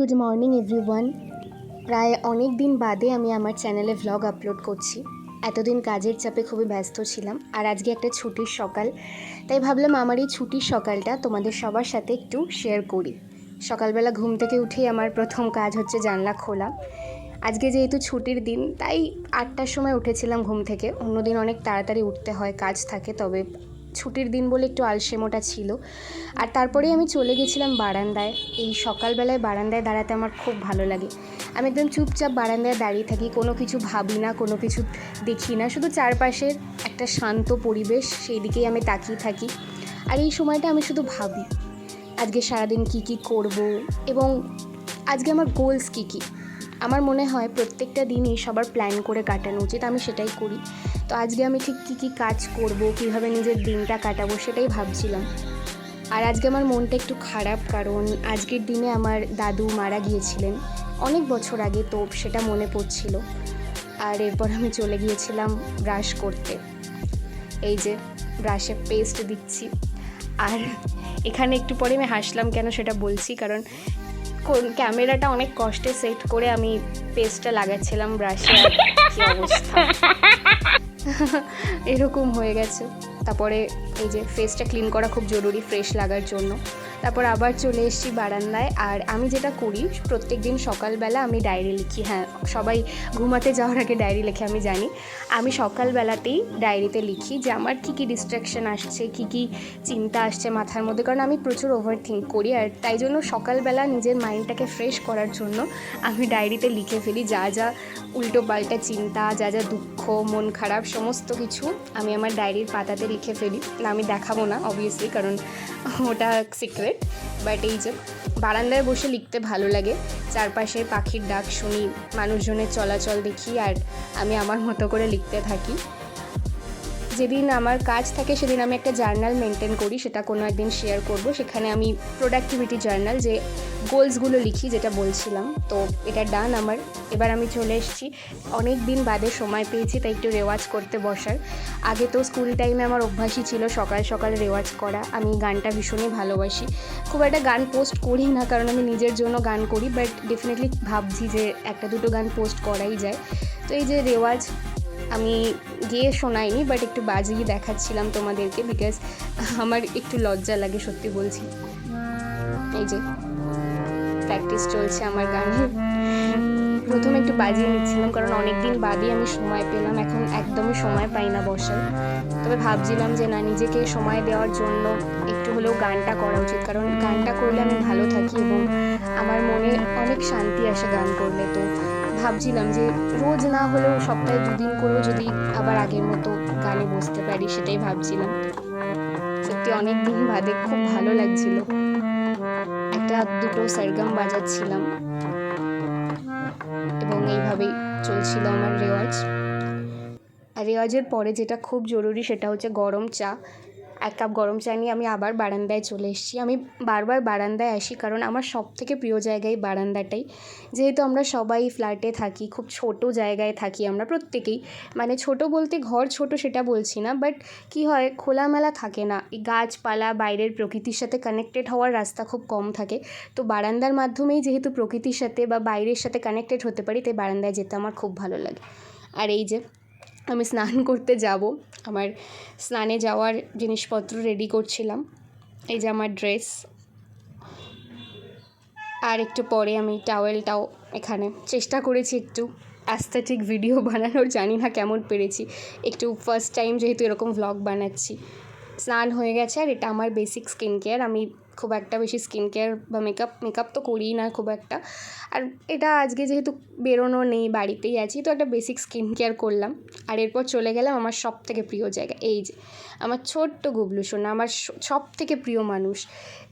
Good morning everyone. প্রায় অনেক দিন বাদে আমি আমার চ্যানেলে ভ্লগ আপলোড করছি। এতদিন কাজের চাপে খুবই ব্যস্ত ছিলাম, আর আজকে একটা ছুটির সকাল, তাই ভাবলাম আমার এই ছুটির সকালটা তোমাদের সবার সাথে একটু শেয়ার করি। সকালবেলা ঘুম থেকে উঠেই আমার প্রথম কাজ হচ্ছে জানলা খোলা। আজকে যেহেতু ছুটির দিন, তাই 8টার সময় উঠেছিলাম ঘুম থেকে। অন্যদিন অনেক তাড়াতাড়ি উঠতে হয়, কাজ থাকে, তবে ছুটির দিন বলে একটু আলসেমোটা ছিল। আর তারপরেই আমি চলে গেছিলাম বারান্দায়। এই সকালবেলায় বারান্দায় দাঁড়াতে আমার খুব ভালো লাগে। আমি একদম চুপচাপ বারান্দায় দাঁড়িয়ে থাকি, কোনো কিছু ভাবি না, কোনো কিছু দেখি না, শুধু চারপাশের একটা শান্ত পরিবেশ, সেই দিকেই আমি তাকিয়ে থাকি। আর এই সময়টা আমি শুধু ভাবি আজকে সারাদিন কী কী করব, এবং আজকে আমার গোলস কী কী। আমার মনে হয় প্রত্যেকটা দিনই সবার প্ল্যান করে কাটানো উচিত, আমি সেটাই করি। তো আজকে আমি ঠিক কী কী কাজ করব, কীভাবে নিজের দিনটা কাটাবো, সেটাই ভাবছিলাম। আর আজকে আমার মনটা একটু খারাপ, কারণ আজকের দিনে আমার দাদু মারা গিয়েছিলেন অনেক বছর আগে, তো সেটা মনে পড়ছিল। আর এরপর আমি চলে গিয়েছিলাম ব্রাশ করতে। এই যে ব্রাশে পেস্ট দিচ্ছি। আর এখানে একটু পরে আমি হাসলাম কেন সেটা বলছি, কারণ ক্যামেরাটা অনেক কষ্টে সেট করে আমি পেস্টটা লাগাচ্ছিলাম ব্রাশে, আর কী অবস্থা এরকম হয়ে গেছে। তারপরে এই যে ফেসটা ক্লিন করা খুব জরুরি ফ্রেশ লাগার জন্য। তারপর আবার চলে এসেছি বারান্দায়। আর আমি যেটা করি, প্রত্যেক দিন সকালবেলা আমি ডায়েরি লিখি। হ্যাঁ, সবাই ঘুমাতে যাওয়ার আগে ডায়েরি লেখে, আমি জানি। আমি সকালবেলাতেই ডায়েরিতে লিখি যে আমার কী কী ডিস্ট্র্যাকশন আসছে, কী কী চিন্তা আসছে মাথার মধ্যে, কারণ আমি প্রচুর ওভার থিঙ্ক করি। আর তাই জন্য সকালবেলা নিজের মাইন্ডটাকে ফ্রেশ করার জন্য আমি ডায়েরিতে লিখে ফেলি যা যা উল্টো পাল্টা চিন্তা, যা যা দুঃখ, মন খারাপ, সমস্ত কিছু আমি আমার ডায়েরির পাতাতে লিখে ফেলি। না, আমি দেখাবো না অবভিয়াসলি, কারণ ওটা সিক্রেট। বাট এই যে বারান্দায় বসে লিখতে ভালো লাগে, চারপাশে পাখির ডাক শুনি, মানুষজনের চলাচল দেখি, আর আমি আমার মতো করে লিখতে থাকি। যেদিন আমার কাজ থাকে সেদিন আমি একটা জার্নাল মেনটেন করি, সেটা কোনো একদিন শেয়ার করব। সেখানে আমি প্রোডাক্টিভিটি জার্নাল, যে গোলসগুলো লিখি যেটা বলছিলাম, তো এটা ডান আমার। এবার আমি চলে এসেছি, অনেক দিন বাদে সময় পেয়েছি, তাই একটু রেওয়াজ করতে বসার। আগে তো স্কুল টাইমে আমার অভ্যাসই ছিল সকাল সকাল রেওয়াজ করা। আমি গানটা ভীষণই ভালোবাসি। খুব একটা গান পোস্ট করি না, কারণ আমি নিজের জন্য গান করি, বাট ডেফিনেটলি ভাবছি যে একটা দুটো গান পোস্ট করাই যায়। তো এই যে রেওয়াজ আমি গিয়ে শোনাইনি, বাট একটু বাজিয়ে দেখাচ্ছিলাম তোমাদেরকে, বিকজ আমার একটু লজ্জা লাগে, সত্যি বলছি। এই যে প্র্যাকটিস চলছে আমার গানের। প্রথমে একটু বাজিয়ে নিচ্ছিলাম, কারণ অনেক দিন বাদই আমি সময় পেলাম, এখন একদমই সময় পাই না বসার। তবে ভাবছিলাম যে না, নিজেকে সময় দেওয়ার জন্য একটু হলেও গানটা করা উচিত, কারণ গানটা করলে আমি ভালো থাকি এবং আমার মনে অনেক শান্তি আসে গান করলে। তো ভাবছিলাম যে রোজ না হলেও সপ্তাহে 2 দিন করেও যদি আবার আগের মতো গানে বসতে পারি, সেটাই ভাবছিলাম। সত্যি অনেক দিন বাদে খুব ভালো লাগছিল। একটা দুটো সরগম বাজাচ্ছিলাম এবং এইভাবেই চলছিল আমার রেওয়াজ। আর রেওয়াজের পরে যেটা খুব জরুরি সেটা হচ্ছে গরম চা। 1 কাপ গরম চা নিয়ে আমি আবার বারান্দায় চলে এসেছি। আমি বারবার বারান্দায় আসি, কারণ আমার সবথেকে প্রিয় জায়গাই বারান্দাটাই। যেহেতু আমরা সবাই ফ্ল্যাটে থাকি, খুব ছোট জায়গায় থাকি আমরা প্রত্যেকেই। মানে ছোট বলতে ঘর ছোট সেটা বলছি না, বাট কী হয়, খোলামেলা থাকে না, এই গাছপালা, বাইরের প্রকৃতির সাথে কানেক্টেড হওয়ার রাস্তা খুব কম থাকে। তো বারান্দার মাধ্যমেই যেহেতু প্রকৃতির সাথে বা বাইরের সাথে কানেক্টেড হতে পারি, তাই বারান্দায় যেতে আমার খুব ভালো লাগে। আর এই যে আমি স্নান করতে যাব, আমার স্নানে যাওয়ার জিনিসপত্র রেডি করছিলাম। এই যে আমার ড্রেস, আর একটু পরে আমি টাওয়েলটাও এখানে চেষ্টা করেছি একটু অ্যাস্থেটিক ভিডিও বানানোর, জানি না কেমন পেরেছি, একটু ফার্স্ট টাইম যেহেতু এরকম ভ্লগ বানাচ্ছি। স্নান হয়ে গেছে, আর এটা আমার বেসিক স্কিন কেয়ার। আমি খুব একটা বেশি স্কিন কেয়ার বা মেকআপ তো করিই না খুব একটা। আর এটা আজকে যেহেতু বেরোনো নেই, বাড়িতেই আছি, তো একটা বেসিক স্কিন কেয়ার করলাম। আর এরপর চলে গেলাম আমার সবথেকে প্রিয় জায়গা, এই যে আমার ছোট্ট গুবলু সোনা, আমার সবথেকে প্রিয় মানুষ,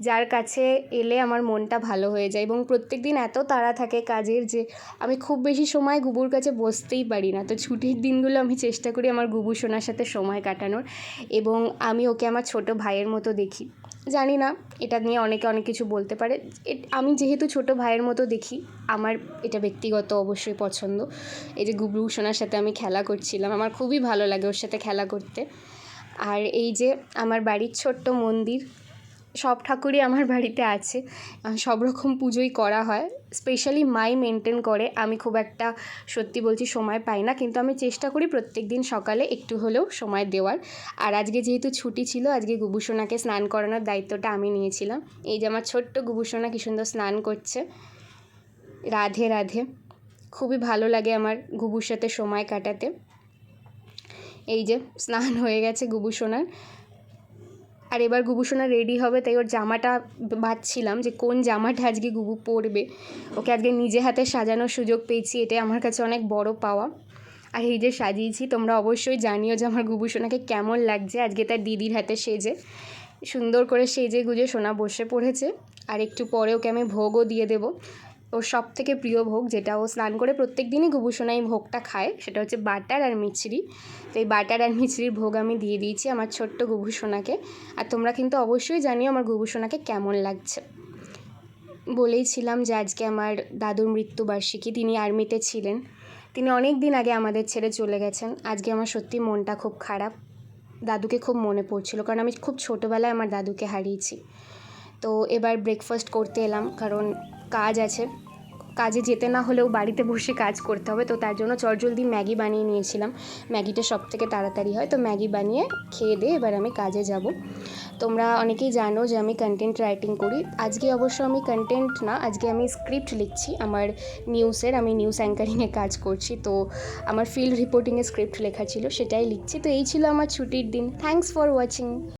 যার কাছে এলে আমার মনটা ভালো হয়ে যায়। এবং প্রত্যেক দিন এত তাড়া থাকে কাজের যে আমি খুব বেশি সময় গুবুর কাছে বসতেই পারি না। তো ছুটির দিনগুলো আমি চেষ্টা করি আমার গুবু সোনার সাথে সময় কাটানোর, এবং আমি ওকে আমার ছোট ভাইয়ের মতো দেখি। জানি না, এটা নিয়ে অনেকে অনেক কিছু বলতে পারে, আমি যেহেতু ছোট ভাইয়ের মতো দেখি, আমার এটা ব্যক্তিগত অবশ্যই পছন্দ। এই যে গুবলু সোনার সাথে আমি খেলা করছিলাম, আমার খুবই ভালো লাগে ওর সাথে খেলা করতে। আর এই যে আমার বাড়ির ছোট্ট মন্দির, সব ঠাকুরই আমার বাড়িতে আছে, সব রকম পুজোই করা হয়। স্পেশালি মাই মেনটেন করে, আমি খুব একটা সত্যি বলছি সময় পাই না, কিন্তু আমি চেষ্টা করি প্রত্যেক দিন সকালে একটু হলেও সময় দেওয়ার। আর আজকে যেহেতু ছুটি ছিল, আজকে গুবুসোনাকে স্নান করানোর দায়িত্বটা আমি নিয়েছিলাম। এই যে আমার ছোট্ট গুবুসোনা কী সুন্দর স্নান করছে, রাধে রাধে। খুবই ভালো লাগে আমার গুবুর সাথে সময় কাটাতে। এই যে স্নান হয়ে গেছে গুবুসোনার, আর এবার গুবুসোনা রেডি হবে, তাই ওর জামাটা বাছছিলাম যে কোন জামাটা আজকে গুবু পরবে। ওকে আজকে নিজে হাতে সাজানোর সুযোগ পেয়েছি, এটাই আমার কাছে অনেক বড় পাওয়া। আর এই যে সাজিয়েছি, তোমরা অবশ্যই জানিও যে আমার গুবুসোনাকে কেমন লাগছে আজকে তার দিদির হাতে সেজে। সুন্দর করে সেজে গুজে সোনা বসে পড়েছে, আর একটু পরে ওকে আমি ভোগও দিয়ে দেবো। ওর সব থেকে প্রিয় ভোগ, যেটা ও স্নান করে প্রত্যেক দিনই গুবুসোনা এই ভোগটা খায়, সেটা হচ্ছে বাটার আর মিছরি। তো এই বাটার আর মিছরির ভোগ আমি দিয়ে দিয়েছি আমার ছোট্ট গুবুসোনাকে। আর তোমরা কিন্তু অবশ্যই জানিও আমার গুবুসোনাকে কেমন লাগছে। বলেইছিলাম যে আজকে আমার দাদুর মৃত্যুবার্ষিকী, তিনি আর্মিতে ছিলেন, তিনি অনেক দিন আগে আমাদের ছেড়ে চলে গেছেন। আজকে আমার সত্যি মনটা খুব খারাপ, দাদুকে খুব মনে পড়ছিল, কারণ আমি খুব ছোটোবেলায় আমার দাদুকে হারিয়েছি। তো এবার ব্রেকফাস্ট করতে এলাম, কারণ কাজ আছে, কাজে যেতে না হলেও বাড়িতে বসে কাজ করতে হবে। তো তার জন্য চটজলদি ম্যাগি বানিয়ে নিয়েছিলাম, ম্যাগিটা সব থেকে তাড়াতাড়ি হয়। তো ম্যাগি বানিয়ে খেয়ে দিয়ে এবার আমি কাজে যাব। তোমরা অনেকেই জানো যে আমি কন্টেন্ট রাইটিং করি। আজকে অবশ্য আমি কন্টেন্ট না, আজকে আমি স্ক্রিপ্ট লিখছি আমার নিউজের, আমি নিউজ অ্যাঙ্কারিংয়ে কাজ করছি। তো আমার ফিল্ড রিপোর্টিংয়ে স্ক্রিপ্ট লেখা ছিল, সেটাই লিখছি। তো এই ছিল আমার ছুটির দিন। Thanks for watching.